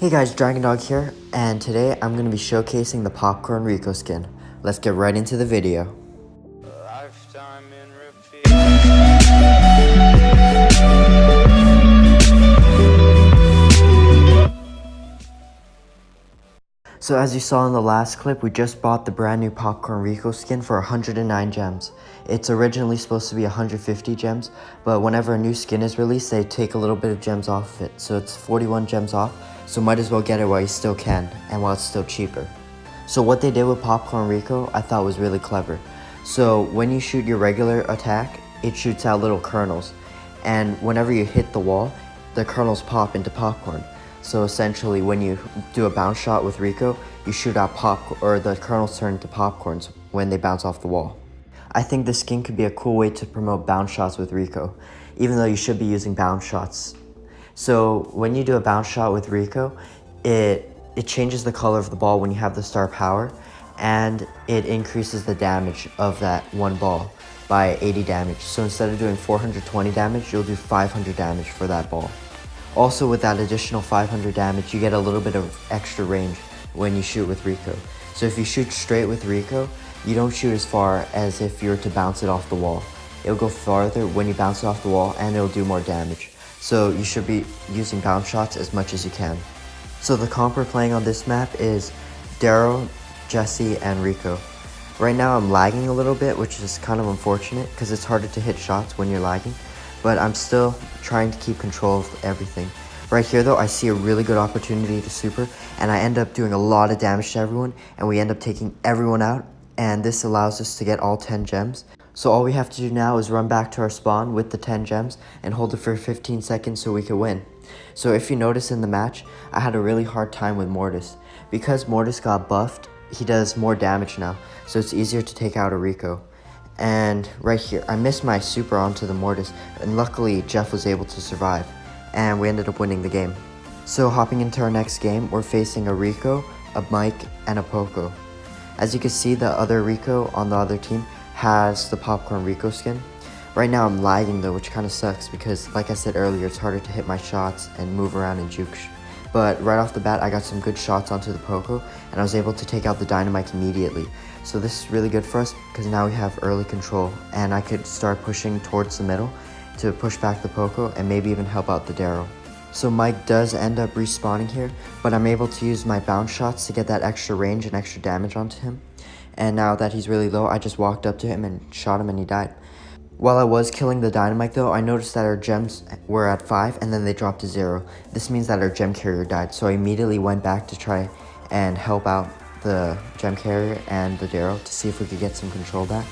Hey guys, Dragon Dog here, and today I'm going to be showcasing the Popcorn Rico skin. Let's get right into the video. Lifetime in repeat. So as you saw in the last clip, we just bought the brand new Popcorn Rico skin for 109 gems. It's originally supposed to be 150 gems, but whenever a new skin is released, they take a little bit of gems off of it. So it's 41 gems off, so might as well get it while you still can, and while it's still cheaper. So what they did with Popcorn Rico, I thought was really clever. So when you shoot your regular attack, it shoots out little kernels, and whenever you hit the wall, the kernels pop into popcorn. So essentially, when you do a bounce shot with Rico, you shoot out the kernels turn into popcorns when they bounce off the wall. I think this skin could be a cool way to promote bounce shots with Rico, even though you should be using bounce shots. So when you do a bounce shot with Rico, it changes the color of the ball when you have the star power, and it increases the damage of that one ball by 80 damage. So instead of doing 420 damage, you'll do 500 damage for that ball. Also, with that additional 500 damage, you get a little bit of extra range when you shoot with Rico. So if you shoot straight with Rico, you don't shoot as far as if you were to bounce it off the wall. It'll go farther when you bounce it off the wall, and it'll do more damage. So you should be using bounce shots as much as you can. So the comp we're playing on this map is Daryl, Jesse, and Rico. Right now I'm lagging a little bit, which is kind of unfortunate because it's harder to hit shots when you're lagging. But I'm still trying to keep control of everything. Right here though, I see a really good opportunity to super, and I end up doing a lot of damage to everyone, and we end up taking everyone out, and this allows us to get all 10 gems. So all we have to do now is run back to our spawn with the 10 gems and hold it for 15 seconds so we can win. So if you notice in the match, I had a really hard time with Mortis. Because Mortis got buffed, he does more damage now, so it's easier to take out a Rico. And right here, I missed my super onto the Mortis, and luckily Jeff was able to survive, and we ended up winning the game. So hopping into our next game, we're facing a Rico, a Mike, and a Poco. As you can see, the other Rico on the other team has the Popcorn Rico skin. Right now I'm lagging though, which kind of sucks because like I said earlier, it's harder to hit my shots and move around and juke. But right off the bat, I got some good shots onto the Poco, and I was able to take out the Dynamite immediately. So this is really good for us because now we have early control, and I could start pushing towards the middle to push back the Poco and maybe even help out the Daryl. So Mike does end up respawning here, but I'm able to use my bounce shots to get that extra range and extra damage onto him. And now that he's really low, I just walked up to him and shot him and he died. While I was killing the Dynamite though, I noticed that our gems were at 5 and then they dropped to 0. This means that our gem carrier died, so I immediately went back to try and help out the gem carrier and the Daryl to see if we could get some control back.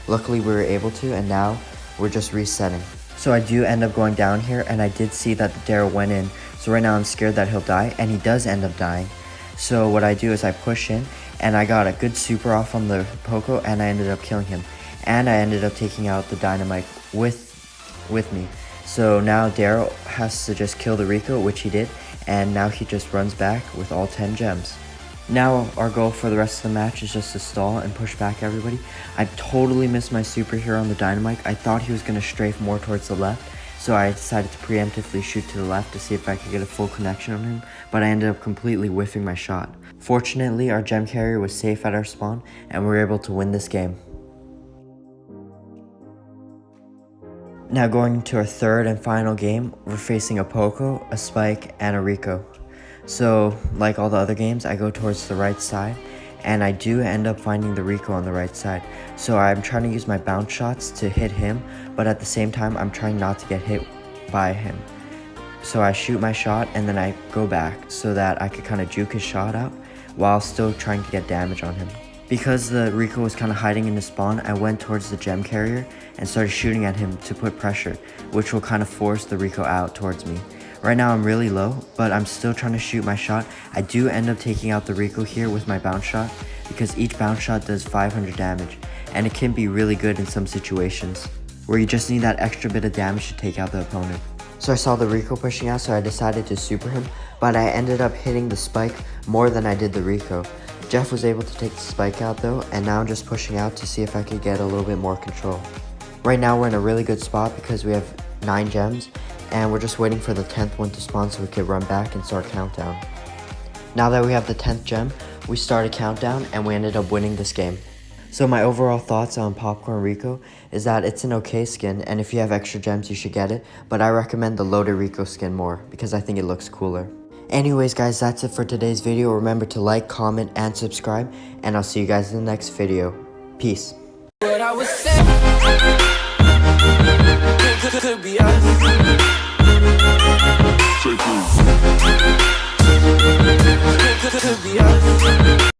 Luckily we were able to, and now we're just resetting. So I do end up going down here, and I did see that the Daryl went in, so right now I'm scared that he'll die, and he does end up dying. So what I do is I push in, and I got a good super off on the Poco, and I ended up killing him. And I ended up taking out the Dynamite with me. So now Daryl has to just kill the Rico, which he did, and now he just runs back with all 10 gems. Now our goal for the rest of the match is just to stall and push back everybody. I totally missed my super here on the Dynamite. I thought he was going to strafe more towards the left, so I decided to preemptively shoot to the left to see if I could get a full connection on him, but I ended up completely whiffing my shot. Fortunately, our gem carrier was safe at our spawn, and we were able to win this game. Now going into our third and final game, we're facing a Poco, a Spike, and a Rico. So, like all the other games, I go towards the right side, and I do end up finding the Rico on the right side. So I'm trying to use my bounce shots to hit him, but at the same time, I'm trying not to get hit by him. So I shoot my shot, and then I go back so that I could kind of juke his shot out while still trying to get damage on him. Because the Rico was kind of hiding in the spawn, I went towards the gem carrier and started shooting at him to put pressure, which will kind of force the Rico out towards me. Right now I'm really low, but I'm still trying to shoot my shot. I do end up taking out the Rico here with my bounce shot, because each bounce shot does 500 damage, and it can be really good in some situations, where you just need that extra bit of damage to take out the opponent. So I saw the Rico pushing out, so I decided to super him, but I ended up hitting the Spike more than I did the Rico. Jeff was able to take the Spike out though, and now I'm just pushing out to see if I could get a little bit more control. Right now we're in a really good spot because we have 9 gems, and we're just waiting for the 10th one to spawn so we can run back and start countdown. Now that we have the 10th gem, we start a countdown and we ended up winning this game. So my overall thoughts on Popcorn Rico is that it's an okay skin, and if you have extra gems you should get it, but I recommend the Loaded Rico skin more because I think it looks cooler. Anyways guys, that's it for today's video. Remember to like, comment, and subscribe, and I'll see you guys in the next video. Peace. What I was saying.